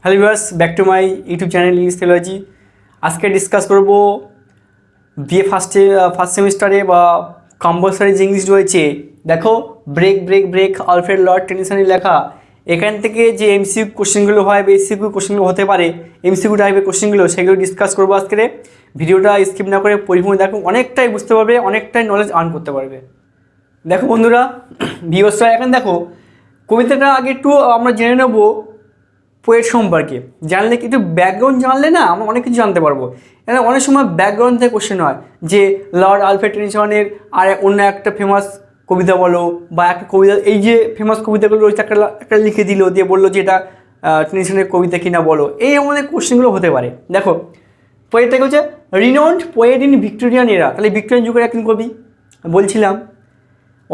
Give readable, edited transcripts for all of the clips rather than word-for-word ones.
Hello viewers, back to my YouTube channel English theology. আজকে discuss করব BA first সেমিস্টারে বা কম্পালসারি যে ইংলিশ রয়েছে। দেখো, break break break Alfred Lord টেনিসনের লেখা। এখান থেকে যে এমসিকিউ কোশ্চেনগুলো হয় বা এসিকিউ কোশ্চেনগুলো হতে পারে, এমসিকিউ টাইপের কোশ্চেনগুলো, সেগুলো ডিসকাস করবো আজকে। ভিডিওটা স্কিপ না করে পরিপূর্ণ দেখো, অনেকটাই বুঝতে পারবে, অনেকটাই নলেজ আর্ন করতে পারবে। দেখো বন্ধুরা, ভিউয়ার্সরা, এখন দেখো কবিতাটা আগে একটু আমরা জেনে নেবো পোয়েট সম্পর্কে। জানলে একটু ব্যাকগ্রাউন্ড জানলে না আমরা অনেক কিছু জানতে পারবো। এখানে অনেক সময় ব্যাকগ্রাউন্ড থেকে কোশ্চেন হয় যে লর্ড আলফ্রেড টেনিসনের আর অন্য একটা ফেমাস কবিতা বলো, বা একটা কবিতা, এই যে ফেমাস কবিতাগুলো রয়েছে একটা লিখে দিল, দিয়ে বললো যে এটা টেনিসনের কবিতা কিনা বলো। এই আমাদের কোশ্চেনগুলো হতে পারে। দেখো, পোয়েটটাকে হচ্ছে রিনাউন্ড পোয়েট ইন ভিক্টোরিয়ান এরা, তাহলে ভিক্টোরিয়ান যুগের একজন কবি বলছিলাম।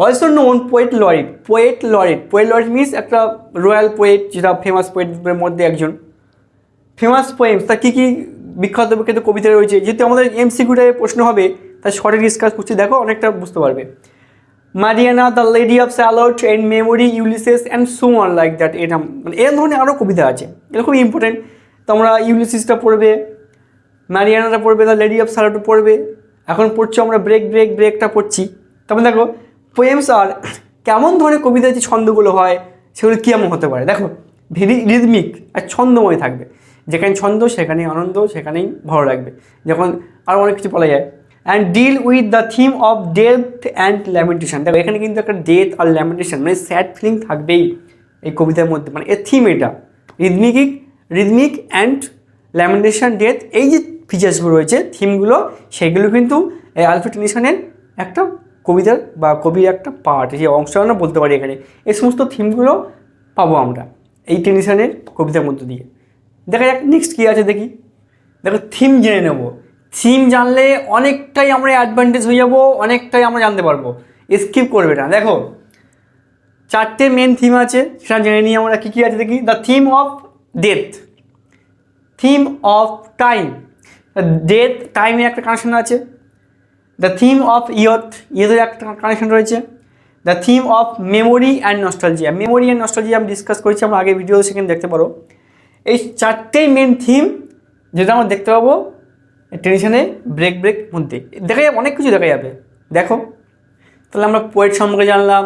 Also known poet laureate. Poet laureate means একটা রয়্যাল পোয়েট, যেটা ফেমাস পোয়েটদের মধ্যে একজন। ফেমাস পোয়েমস, তার কী কী বিখ্যাত বিখ্যাত কবিতা রয়েছে, যেহেতু আমাদের এমসিকিউটায় প্রশ্ন হবে তার শর্টে ডিসকাস করছি। দেখো, অনেকটা বুঝতে পারবে। Mariana, the lady of Shalott, and memory, Ulysses and so on like that. এরকম মানে এর ধরনের আরও কবিতা আছে, এরকম ইম্পর্টেন্ট। তোমরা ইউলিসিসটা পড়বে, মারিয়ানাটা পড়বে, দ্য লেডি অফ স্যালট পড়বে। এখন পড়ছো আমরা ব্রেক ব্রেক ব্রেকটা পড়ছি। তারপর দেখো পোয়েমস আর কেমন ধরনের কবিতা যে ছন্দগুলো হয় সেগুলো কেমন হতে পারে। দেখো, ভেরি রিদমিক আর ছন্দময় থাকবে। যেখানে ছন্দ সেখানেই আনন্দ, সেখানেই ভালো লাগবে। যখন আরও অনেক কিছু বলা যায়। And deal with the theme of death and lamentation. দেখো, এখানে কিন্তু একটা ডেথ আর ল্যামেন্টেশন মানে স্যাড ফিলিং থাকবেই এই কবিতার মধ্যে। মানে এর থিম এটা রিদমিক অ্যান্ড ল্যামেন্টেশন, ডেথ, এই যে ফিচার্সগুলো রয়েছে, থিমগুলো, সেগুলো কিন্তু এই আলফ্রেড টেনিসনের একটা কবিতার বা কবির একটা পার্ট, যে অংশ আমরা বলতে পারি। এখানে এই সমস্ত থিমগুলো পাবো আমরা এই টেনিসনের কবিতার মধ্য দিয়ে। দেখা যাক নেক্সট কী আছে দেখি। দেখো, থিম জেনে নেব। থিম জানলে অনেকটাই আমরা অ্যাডভান্টেজ হয়ে যাব, অনেকটাই আমরা জানতে পারবো। স্কিপ করবে না। দেখো, চারটে মেন থিম আছে, সেটা জেনে নিই আমরা কী কী আছে দেখি। The theme of death, theme of time, death টাইমের একটা কানেকশন আছে। দ্য থিম অফ ইয়থের একটা কানেকশন রয়েছে। The theme of memory and nostalgia, memory and nostalgia আমি ডিসকাস করেছি আমরা আগে ভিডিও, সেখানে দেখতে পারো। এই চারটেই মেন থিম যেটা আমরা দেখতে পাবো টেনিসনে ব্রেক ব্রেক মধ্যে। দেখা যাবে অনেক কিছু দেখা যাবে। দেখো, তাহলে আমরা পোয়েট সম্পর্কে জানলাম,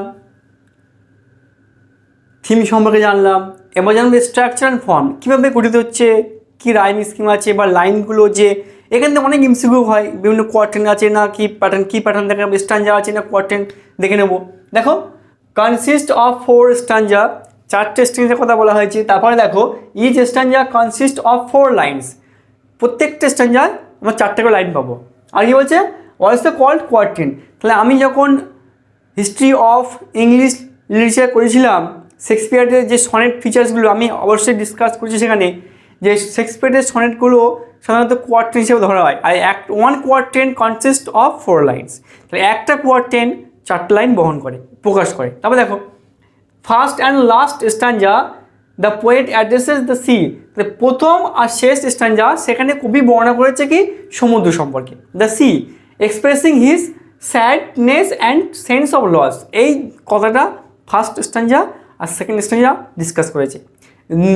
থিম সম্পর্কে জানলাম। এবার জানবো স্ট্রাকচার অ্যান্ড ফর্ম, কীভাবে গঠিত হচ্ছে, কী রাইম স্কিম আছে, বা লাইনগুলো যে এখান থেকে অনেক এমসিকিউ হয়, বিভিন্ন কোয়ার্টেন আছে না কি প্যাটার্ন দেখে নেবো, স্ট্যাঞ্জা আছে না কোয়ার্টেন দেখে নেবো। দেখো, কনসিস্ট অফ 4 স্ট্যাঞ্জা, চারটে স্ট্যাঞ্জার কথা বলা হয়েছে। তারপরে দেখো, ইচ স্ট্যাঞ্জা কনসিস্ট অফ 4 লাইন্স, প্রত্যেকটা স্ট্যাঞ্জায় আমরা 4টে করে লাইন পাবো। আর কি বলছে, অলসো কল্ড কোয়ার্টেন। তাহলে আমি যখন হিস্ট্রি অফ ইংলিশ লিটারেচার করেছিলাম, শেক্সপিয়ারের যে সনেট ফিচার্সগুলো আমি অবশ্যই ডিসকাস করেছি সেখানে, যে শেক্সপিয়ারের সনেটগুলো সাধারণত কোয়ার্টেন হিসেবে ধরা হয়। আর ওয়ান কোয়ার্টেন কনসিস্ট অফ 4 লাইন্স। তাহলে একটা কোয়ার্টেন 4টে লাইন বহন করে, প্রকাশ করে। তারপর দেখো, first and last stanza the poet addresses the sea. তাহলে প্রথম আর শেষ স্ট্যাঞ্জা, সেখানে কবি বর্ণনা করেছে কি, সমুদ্র সম্পর্কে। The sea expressing his sadness and sense of loss, এই কথাটা ফার্স্ট স্ট্যাঞ্জা আর সেকেন্ড স্ট্যাঞ্জা ডিসকাস করেছে।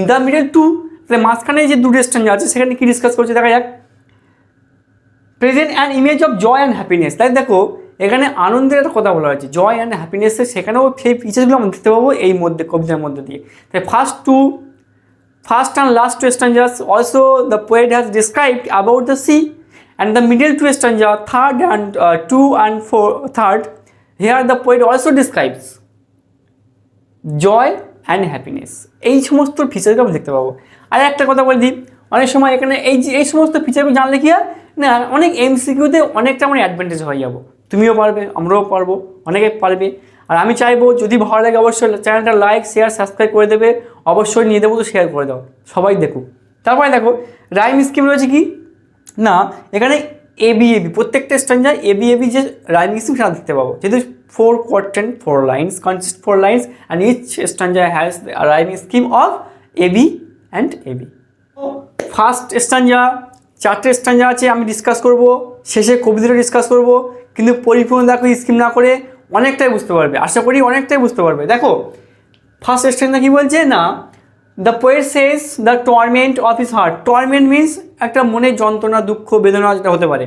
দ্য মিডল টু, তাহলে মাঝখানে যে দুটো স্ট্যাঞ্জা আছে সেখানে কি ডিসকাস করেছে দেখা যাক। Present and image of joy and happiness, তাই দেখো এখানে আনন্দের একটা কথা বলা হয়েছে, জয় অ্যান্ড হ্যাপিনেসের, সেখানেও সেই ফিচার্সগুলো আমরা দেখতে পাবো এই মধ্যে, কবিতার মধ্যে দিয়ে। তাই first and last 2 stanzas also the poet has described about the sea, and the middle 2 stanza, third and 2 and 4 here the poet also describes joy and happiness. এই সমস্ত ফিচারগুলো আমরা দেখতে পাবো। আর একটা কথা বলে দিই, অনেক সময় এখানে এই সমস্ত ফিচারগুলো জানলে কি হয় না, অনেক এমসিকিউতে অনেকটা আমরা অ্যাডভান্টেজ হয়ে যাবো। তুমিও পারবে, আমরাও পারবো, অনেকে পারবে। আর আমি চাইবো যদি ভালো লাগে অবশ্যই চ্যানেলটা লাইক, শেয়ার, সাবস্ক্রাইব করে দেবে। অবশ্যই নিয়ে দেবো তো শেয়ার করে দাও, সবাই দেখুক। তারপরে দেখো, রাইম স্কিম রয়েছে কি না, এখানে এবি, প্রত্যেকটা স্ট্যাঞ্জায় এবি যে রাইম স্কিম সেটা দেখতে পাবো। যেহেতু 4 quatrain 4 lines, consist 4 lines, and each stanza has rhyme scheme of A B and A B. First stanza, 4টে স্ট্যাঞ্জা আছে, আমি ডিসকাস করব, শেষে কবিতাটা ডিসকাস করব। কিন্তু পরিপূর্ণ দেখো স্কিম না করে অনেকটাই বুঝতে পারবে, আশা করি অনেকটাই বুঝতে পারবে। দেখো, ফার্স্ট স্ট্যাঞ্জা কী বলছে না, the poet says the torment of his heart. Torment means একটা মনের যন্ত্রণা, দুঃখ, বেদনা যেটা হতে পারে।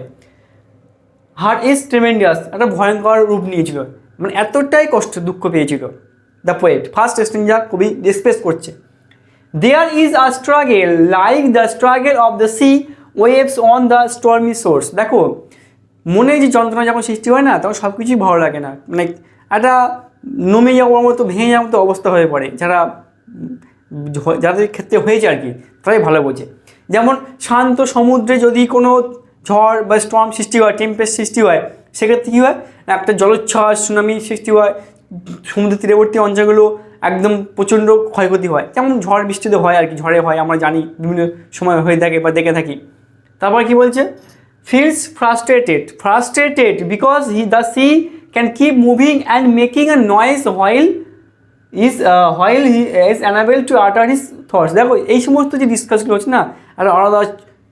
হার্ট ইজ ট্রেমেন্ডাস, একটা ভয়ঙ্কর রূপ নিয়েছিল, মানে এতটাই কষ্ট দুঃখ পেয়েছিল দ্য পোয়েট। ফার্স্ট স্ট্যান্জা কবি এক্সপ্রেস করছে, there is a struggle like the struggle of the sea waves on the stormy source. দেখো মনে যে যন্ত্রণা যখন সৃষ্টি হয় না, তখন সব কিছুই ভালো লাগে না, মানে একটা নমে যাওয়ার মতো, ভেঙে যাওয়ার মতো অবস্থা হয়ে পড়ে। যাদের ক্ষেত্রে হয়েছে আর কি, তারাই ভালো বোঝে। যেমন শান্ত সমুদ্রে যদি কোনো ঝড় বা স্টর্ম সৃষ্টি হয়, টেম্পেস্ট সৃষ্টি হয়, সেক্ষেত্রে কী হয়, একটা জলোচ্ছ্বাস, সুনামি সৃষ্টি হয়, সমুদ্র তীরবর্তী অঞ্চলগুলো একদম প্রচণ্ড ক্ষয়ক্ষতি হয়, যেমন ঝড় বৃষ্টিতে হয় আর কি, ঝড়ে হয়, আমরা জানি বিভিন্ন সময় হয়ে থাকে বা দেখে থাকি। তারপর কি বলছে, feels frustrated because the sea can keep moving and making a noise while he is unable to utter his thoughts। দেখো এই সমস্ত যে ডিসকাসগুলো হচ্ছে না, আর আলাদা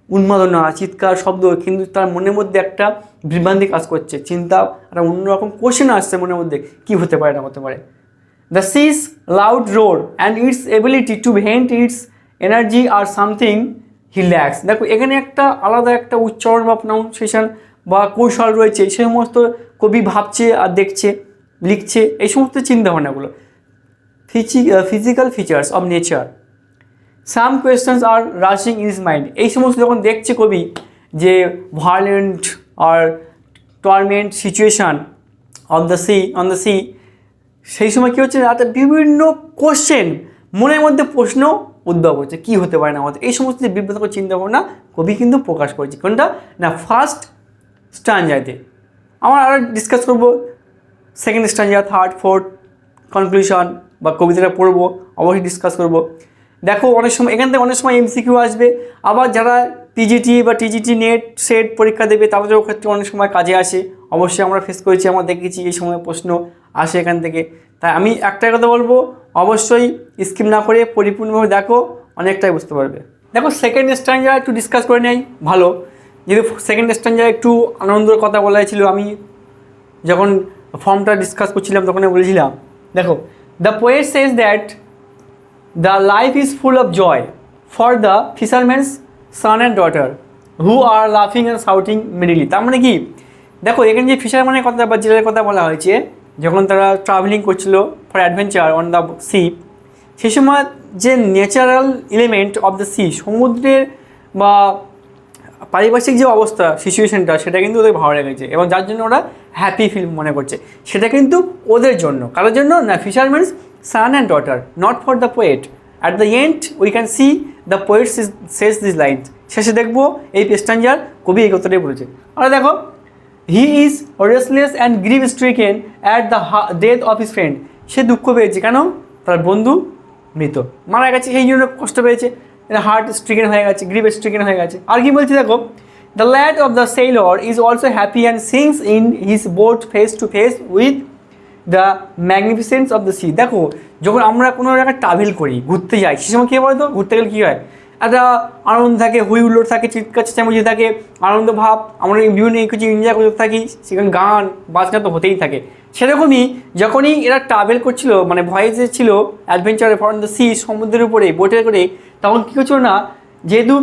উন্মাদনা, চিৎকার, শব্দ, কিন্তু তার মনের মধ্যে একটা বিভ্রান্তি কাজ করছে, চিন্তা, একটা অন্যরকম কোশ্চেন আসছে মনের মধ্যে, কী হতে পারে না হতে পারে। The sea's loud roar and its ability to vent its energy are something he lacks। দেখো এখানে একটা আলাদা একটা উচ্চারণ বা প্রনাউন্সিয়েশন বা কৌশল রয়েছে, সে সমস্ত কবি ভাবছে আর দেখছে, লিখছে, এই সমস্ত চিন্তাভাবনাগুলো। Physical features of nature, some questions are rushing in his mind. এই সমস্ত যখন দেখছে কবি যে ভায়োলেন্ট আর torment situation on the sea, সেই সময় কী হচ্ছে, রাতে বিভিন্ন কোশ্চেন, মনের মধ্যে প্রশ্ন উদ্ভব হচ্ছে, কী হতে পারে না হতে। এই সমস্ত যে বিব্রতকর চিন্তাভাবনা কবি কিন্তু প্রকাশ করেছে কোনটা না, ফার্স্ট স্ট্যান্জাতে। আমরা আরও ডিসকাস করবো সেকেন্ড স্ট্যান্জা, থার্ড, ফোর্থ, কনক্লুশন বা কবিতাটা পড়বো, অবশ্যই ডিসকাস করবো। দেখো অনেক সময় এখান থেকে অনেক সময় এমসিকিউ আসবে, আবার যারা টিজিটি বা টিজিটি নেট সেট পরীক্ষা দেবে তাদেরও ক্ষেত্রে অনেক সময় কাজে আসে, অবশ্যই আমরা ফেস করেছি, আমরা দেখেছি এই সময় প্রশ্ন আসে এখান থেকে। তাই আমি একটাই কথা বলবো, অবশ্যই স্কিপ না করে পরিপূর্ণভাবে দেখো, অনেকটাই বুঝতে পারবে। দেখো সেকেন্ড স্ট্যান্জা একটু ডিসকাস করে নেই, ভালো, যেহেতু সেকেন্ড স্ট্যান্জা একটু আনন্দের কথা বলা হয়েছিল, আমি যখন ফর্মটা ডিসকাস করছিলাম তখন বলেছিলাম। দেখো, the poet says that the life is full of joy for the fisherman's son and daughter who are লাফিং অ্যান্ড শাউটিং মেরিলি। তার মানে কি, দেখো এখানে যে ফিশারম্যানের কথা বা জেলের কথা বলা হয়েছে, যখন তারা ট্রাভেলিং করছিল for adventure on the sea, সেই সময় যে natural element of the C, সমুদ্রের বা পারিপার্শ্বিক যে অবস্থা, সিচুয়েশনটা, সেটা কিন্তু ওদের ভালো লেগেছে এবং যার জন্য ওরা হ্যাপি ফিল মনে করছে। সেটা কিন্তু ওদের জন্য, কারোর জন্য না। Fisherman's son and daughter, not for the poet. At the end we can see the poet says this line. শেষে দেখবো এই স্ট্যান্জার কবি এই কথাটাই বলেছে। আর দেখো, he is restless and grief stricken at the death of his friend. সে দুঃখ পেয়েছে, কেন? তার বন্ধু মৃত, মারা গেছে, সেই জন্য কষ্ট পেয়েছে, হার্ট স্ট্রিকেন হয়ে গেছে, গ্রিভ স্ট্রিকেন হয়ে গেছে। আর কি বলছে দেখো, the lad of the sailor is also happy and sings in his boat face to face with the magnificence of the sea. দেখো যখন আমরা কোনো জায়গায় ট্রাভেল করি, ঘুরতে যাই, সে সময় কী বলতো, ঘুরতে গেলে কী হয়, একটা আনন্দ থাকে, হই হুল্লোড় থাকে, চিৎকার চেঁচামেচি থাকে, আনন্দ ভাব, আমরা বিভিন্ন কিছু এনজয় করতে থাকি, সেখানে গান বাজনা তো হতেই থাকে। সেরকমই যখনই এরা ট্রাভেল করছিল, মানে ভয়েসে ছিল অ্যাডভেঞ্চারে ফর দ্য সি, সমুদ্রের উপরে বোটে করে, তখন কী করছিল না, যেহেতু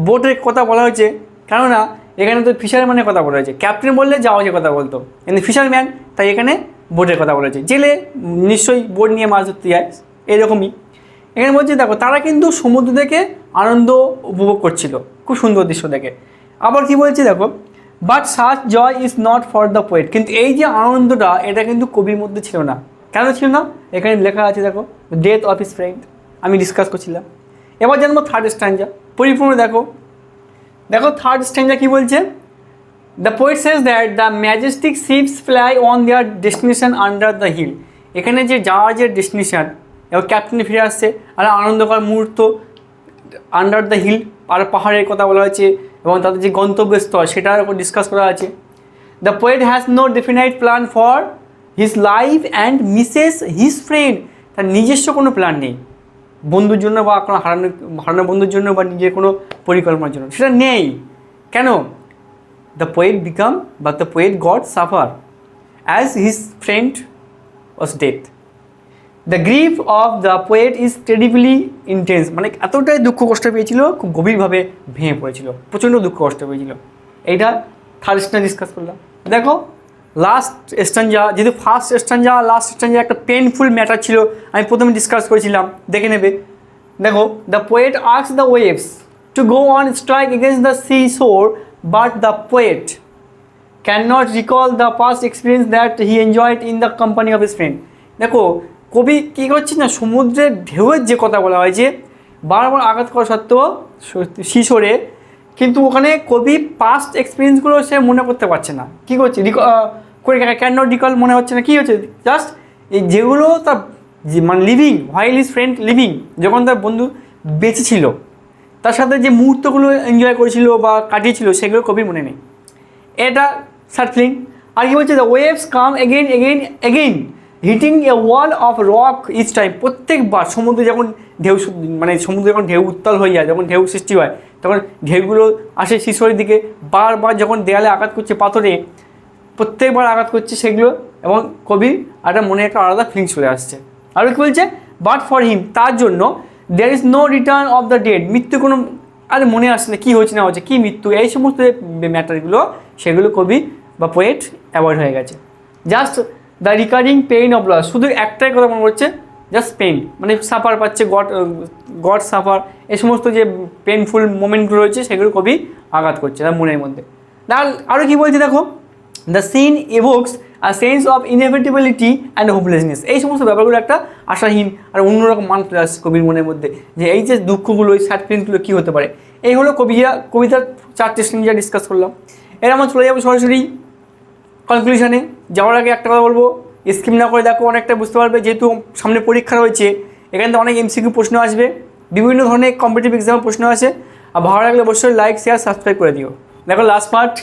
বোটের কথা বলা হয়েছে, কেননা এখানে তো ফিশারম্যানের কথা বলা হয়েছে, ক্যাপ্টেন বললে জাহাজের কথা বলতো, কিন্তু ফিশারম্যান, তাই এখানে বোটের কথা বলা হয়েছে। জেলে নিশ্চয়ই বোট নিয়ে মাছ ধরতে যায়, এরকমই এখানে বলছে। দেখো তারা কিন্তু সমুদ্র থেকে আনন্দ উপভোগ করছিল, খুব সুন্দর দৃশ্য দেখে। আবার কি বলছে দেখো, but such joy is not for the poet. কিন্তু এই যে আনন্দটা, এটা কিন্তু কবির মধ্যে ছিল না। কেন ছিল না? এখানে লেখা আছে দেখো, ডেথ অফ হিজ ফ্রেন্ড, আমি ডিসকাস করছিলাম। এবার জানবো থার্ড স্ট্যান্জা, পরিপূর্ণ দেখো। দেখো থার্ড স্ট্যান্জা কী বলছে, the poet says that the majestic ships fly on their destination under the hill. এখানে যে জাহাজের ডেস্টিনেশন এবং ক্যাপ্টেনে ফিরে আসছে, আর আনন্দকর মুহূর্ত আন্ডার দ্য হিল, আর পাহাড়ের কথা বলা হয়েছে এবং তাদের যে গন্তব্যস্থল সেটার উপর ডিসকাস করা আছে। The poet has no definite plan for his life and misses his friend. তার নিজস্ব কোনো প্ল্যান নেই বন্ধুর জন্য বা কোনো হারানো বন্ধুর জন্য বা নিজের কোনো পরিকল্পনার জন্য, সেটা নেই। কেন? দ্য পোয়েট বিকাম বা the poet got suffer as his friend was death. The grief of the poet is terribly intense, মানে এতটাই দুঃখ কষ্ট পেয়েছিল, খুব গভীরভাবে ভেঙে পড়েছিল, প্রচণ্ড দুঃখ কষ্ট পেয়েছিল। এইটা থার্ড স্ট্যান্ডার্ড ডিসকাস করলাম। দেখো লাস্ট স্ট্যান্ডা, যেহেতু ফার্স্ট স্ট্যান্ডা লাস্ট স্ট্যান্ডা একটা পেনফুল ম্যাটার ছিল, আমি প্রথমে ডিসকাস করেছিলাম, দেখে নেবে। দেখো, the poet asks the waves to go on strike against the sea শোর, but the poet can not recall the past experience that he enjoyed in the company of his friend. দেখো কবি কী করছে না, সমুদ্রের ঢেউয়ের যে কথা বলা হয়েছে বারবার আঘাত করা সত্ত্বেও শিশোরে, কিন্তু ওখানে কবি পাস্ট এক্সপিরিয়েন্সগুলো সে মনে করতে পারছে না। কী করছে করে ক্যান নট রিকল মনে হচ্ছে না, কী হচ্ছে, জাস্ট এই যেগুলো তার মানে living while is friend living, যখন তার বন্ধু বেঁচে ছিল তার সাথে যে মুহূর্তগুলো এনজয় করেছিল বা কাটিয়েছিল সেগুলো কবির মনে নেই। এটা সার্ফিং। আর কি বলছে, the waves come again again again hitting a wall of rock each time. প্রত্যেকবার সমুদ্রে যখন ঢেউ, মানে সমুদ্রে যখন ঢেউ উত্তাল হয়ে যায়, যখন ঢেউ সৃষ্টি হয়, তখন ঢেউগুলো আসে শিশরের দিকে, বারবার যখন দেয়ালে আঘাত করছে পাথরে, প্রত্যেকবার আঘাত করছে সেগুলো, এবং কবির একটা মনে একটা আলাদা ফিলিংস চলে আসছে। আর কি বলছে, বাট ফর হিম, তার জন্য there is no return of the dead, মৃত্যু কোনো আরে মনে আসছে না, কী হচ্ছে না হচ্ছে, কী মৃত্যু, এই সমস্ত ম্যাটারগুলো সেগুলো কবি বা পোয়েট অ্যাভয়েড হয়ে গেছে। Just the recurring pain of loss, শুধু একটাই কথা মনে করছে, জাস্ট পেইন, মানে সাফার পাচ্ছে, গড সাফার, এই সমস্ত যে পেনফুল মোমেন্টগুলো রয়েছে সেগুলো কবি আঘাত করছে তার মনের মধ্যে। আরও কী বলছে দেখো, the scene evokes a sense of inevitability and hopelessness, এই সমস্ত ব্যাপারগুলো একটা আশাহীন আর অন্যরকম মান চলে আসছে কবির মনের মধ্যে, যে এই যে দুঃখগুলো, এই স্যাড ফিলিংসগুলো কী হতে পারে। এই হলো কবিতার 4টে শ্রেণী যা ডিসকাস করলাম। এর আমরা চলে যাবো সরাসরি কনক্লুশনে। যাওয়ার আগে একটা কথা বলবো, স্কিপ না করে দেখো, অনেকটা বুঝতে পারবে, যেহেতু সামনে পরীক্ষা রয়েছে, এখান থেকে অনেক এমসিকিউ প্রশ্ন আসবে, বিভিন্ন ধরনের কম্পিটিটিভ এক্সামের প্রশ্ন আসে। আর ভালো লাগলে অবশ্যই লাইক শেয়ার সাবস্ক্রাইব করে দিও। দেখো লাস্ট পার্ট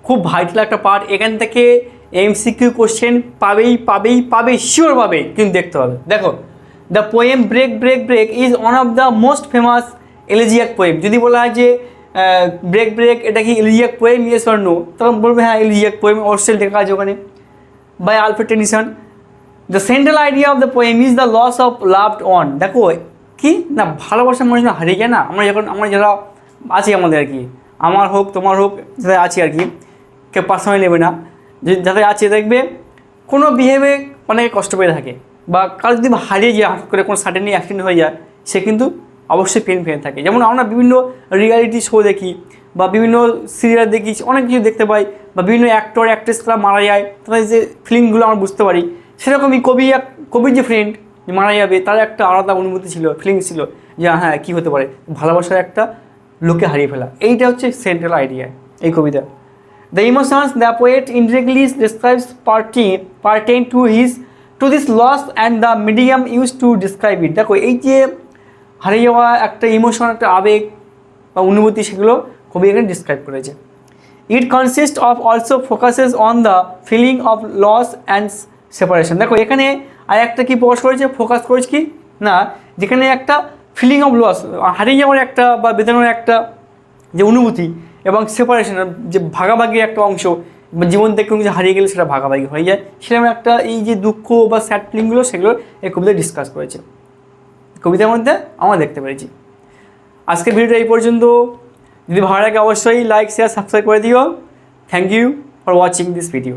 খুব ভাইটাল একটা পার্ট, এখান থেকে এমসিকিউ কোশ্চেন পাবেই শিওর পাবে, কিন্তু দেখতে হবে। দেখো, the poem break break break is one of the most famous elegiac poem. যদি বলা হয় যে ব্রেক ব্রেক এটা কি elegiac poem, yes or no, তখন বলবে হ্যাঁ এলিজিয়াক পোয়েম, অবশ্যই লেখা আছে ওখানে, by Alfred Tennyson. The central idea of the poem is the loss of loved one. দেখো কি না, ভালোবাসার মানুষ না হারিয়ে যায় না, আমরা যারা আছি আমাদের আর কি, আমার হোক তোমার হোক, যাদের আছি আর কি, কেউ পার্সোনালি নেবে না, যাদের আছে দেখবে কোনো বিহেভে অনেকে কষ্ট পেয়ে থাকে, বা কারো যদি হারিয়ে যায় হঠাৎ করে কোনো সাডেনলি অ্যাক্সিডেন্ট হয়ে যায়, সে কিন্তু অবশ্যই পেন পেয়ে থাকে। যেমন আমরা বিভিন্ন রিয়ালিটি শো দেখি বা বিভিন্ন সিরিয়াল দেখি, অনেক কিছু দেখতে পাই, বা বিভিন্ন অ্যাক্টর অ্যাক্ট্রেসরা মারা যায়, তাদের যে ফিলিংগুলো আমরা বুঝতে পারি, সেরকমই কবির যে ফ্রেন্ড মারা যাবে, তার একটা আলাদা অনুভূতি ছিল, ফিলিংস ছিল, যে হ্যাঁ কী হতে পারে, ভালোবাসার একটা লোকে হারিয়ে ফেলা। এইটা হচ্ছে সেন্ট্রাল আইডিয়া এই কবিতা। The emotions the poet indirectly describes pertain to this loss and the medium use to describe it. দেখো এই যে হারিয়ে যাওয়া একটা ইমোশন, একটা আবেগ বা অনুভূতি, সেগুলো কবি এখানে ডিসক্রাইব করেছে। It consist of also focuses on the feeling of loss and separation. দেখো এখানে আর একটা কী প্রকাশ করেছে, ফোকাস করেছে কি না, যেখানে একটা ফিলিং অফ লস, হারিয়ে যাওয়ার একটা বা বেদনার একটা যে অনুভূতি, এবং সেপারেশনের যে ভাগাভাগির একটা অংশ, জীবন থেকে কোনো কিছু হারিয়ে গেলে সেটা ভাগাভাগি হয়ে যায়, সেরকম একটা এই যে দুঃখ বা স্যাড ফিলিংগুলো, সেগুলো এই কবিতা ডিসকাস করেছে, কবিতার মধ্যে আমরা দেখতে পেরেছি। আজকের ভিডিওটা এই পর্যন্ত। যদি ভালো লাগে অবশ্যই লাইক শেয়ার সাবস্ক্রাইব করে দিও। Thank you for watching this video.